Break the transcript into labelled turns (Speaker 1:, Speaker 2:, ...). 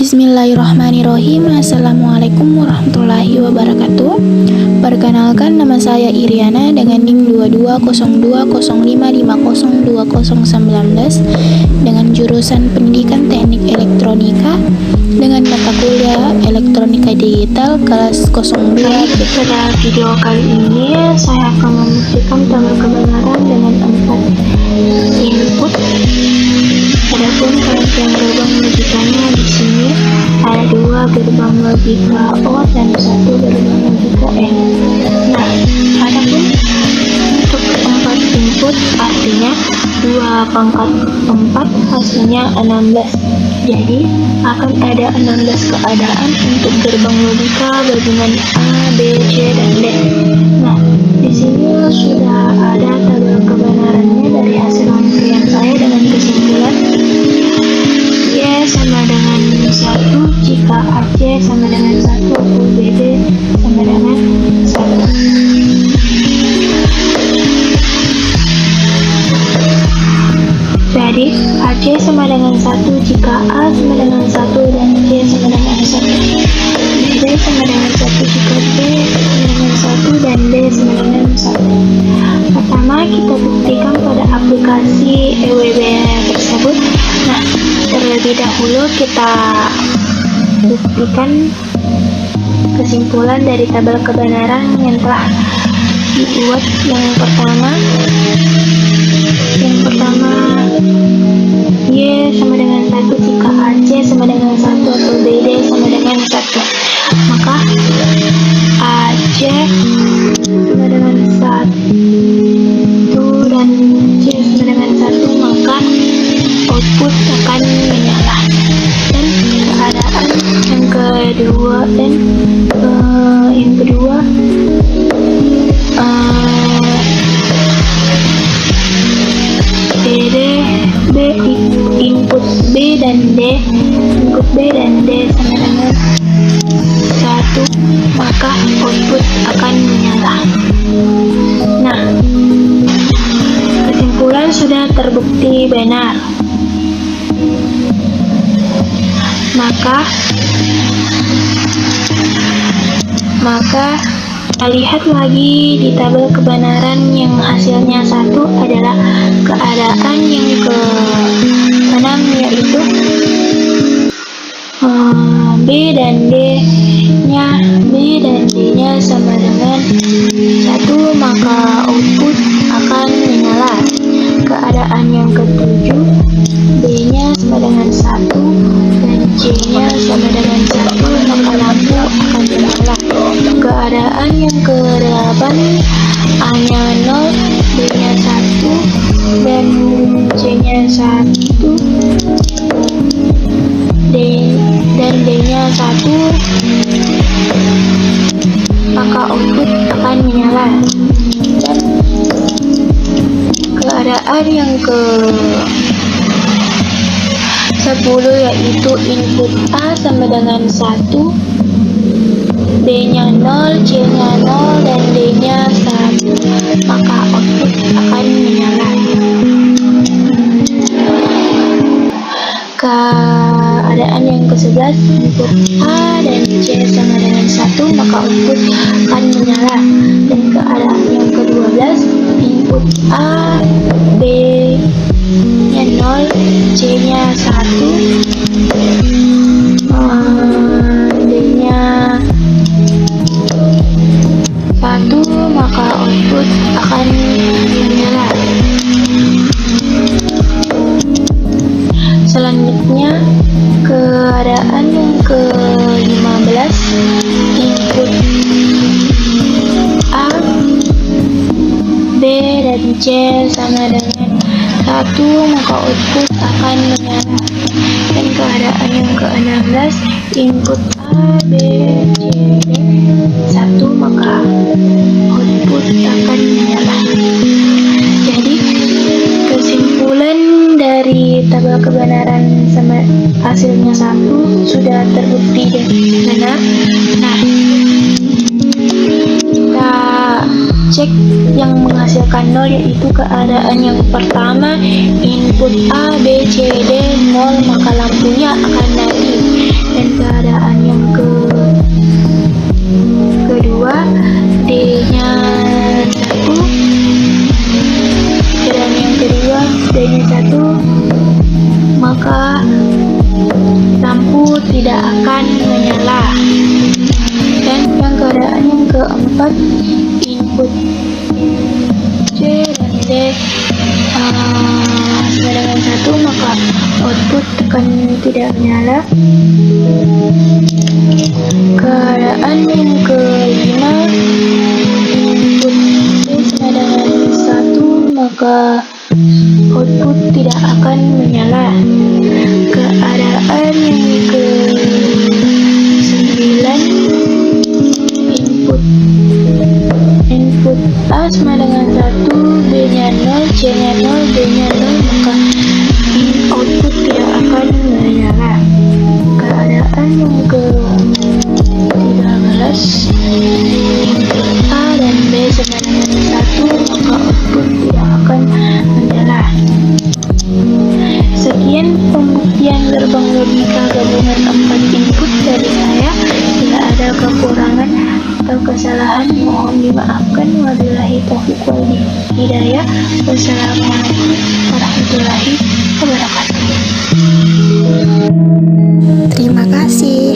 Speaker 1: Bismillahirrahmanirrahim. Assalamualaikum warahmatullahi wabarakatuh. Perkenalkan, nama saya Iriana dengan NIM 220205502019 dengan jurusan Pendidikan Teknik Elektronika dengan mata kuliah Elektronika Digital kelas 02.
Speaker 2: Pada video kali ini saya akan membuktikan tabel kebenaran dengan 4 input. Adapun rangkaian gerbang logikanya di sini ada 2 gerbang logika OR dan 1 gerbang logika AND. Nah, adapun untuk 4 input artinya 2 pangkat 4 hasilnya 16. Jadi akan ada 16 keadaan untuk gerbang logika gabungan A, B, C, dan D. Nah, di sini sudah ada tabel kebenarannya dari hasil rangkaian saya dengan kesimpulan Y sama dengan 1 jika AC sama dengan 1 atau BB sama dengan 1. Jadi AC sama dengan 1 jika A sama dengan 1 dan C sama dengan 1. BB sama dengan 1 jika B sama dengan 1 dan D sama dengan 1. Pertama kita buktikan pada aplikasi EWB tersebut. Nah, terlebih dahulu kita buktikan kesimpulan dari tabel kebenaran yang telah dibuat. Yang pertama Y sama dengan 1 jika AC sama dengan 1 atau BD sama dengan 1. Maka AC sama dengan 1 dan C sama dengan 1, maka output akan menyala. Dan keadaan yang kedua input B dan D sama dengan 1, maka output akan menyala. Nah, kesimpulan sudah terbukti benar. Maka kita lihat lagi di tabel kebenaran yang hasilnya 1 adalah keadaan yang ke-6, yaitu B dan D-nya sama dengan 1, maka output akan menyala. Keadaan yang ke-7, B-nya sama dengan 1 dan C-nya sama dengan 1, maka lampu akan menyala. Keadaan yang ke-8, A-nya 0, B-nya 1 dan C-nya 1 dan D-nya 1, maka output akan menyala. Dan keadaan yang ke-10 yaitu input A sama dengan 1, B-nya 0, C-nya 0 dan D-nya 1, maka output akan menyala. Keadaan yang ke-11, input A dan C sama dengan 1, maka output akan menyala. Dan keadaan yang ke-12, input A, B-nya 0, C-nya 1, D-nya 1, maka output akan menyala. Selanjutnya, keadaan yang ke-15, input A, B, dan C sama dengan 1, maka output akan menyala. Dan keadaan yang ke-16, input A, B, C, D 1, maka output akan menyala. Jadi kesimpulan dari tabel kebenaran sama hasilnya 1 sudah terbukti benar. Nah, kita cek yang menghasilkan 0, yaitu keadaan yang pertama, input A, B, C, D 0, maka lampunya akan mati. Dan keadaan yang kedua, D-nya 1. Keadaan yang kedua, D-nya 1, maka lampu tidak akan menyala. Dan yang keadaan yang keempat, input C dan D sama dengan 1, maka output akan tidak menyala. Keadaan yang kelima, input C sama dengan 1, maka output tidak akan menyala. Keadaan yang ke-9, input A sama dengan 1, B-nya 0, C-nya 0, D-nya 0, maka output tidak akan menyala. Keadaan yang ke-13, input A dan B sama dengan 1, maka output tidak akan menyala. Sekian pembuktian gerbang logika gabungan 4 input dari saya. Bila ada kekurangan atau kesalahan mohon dimaafkan. Wabillahi taufiq wal hidayah. Wassalamualaikum warahmatullahi wabarakatuh.
Speaker 1: Terima kasih.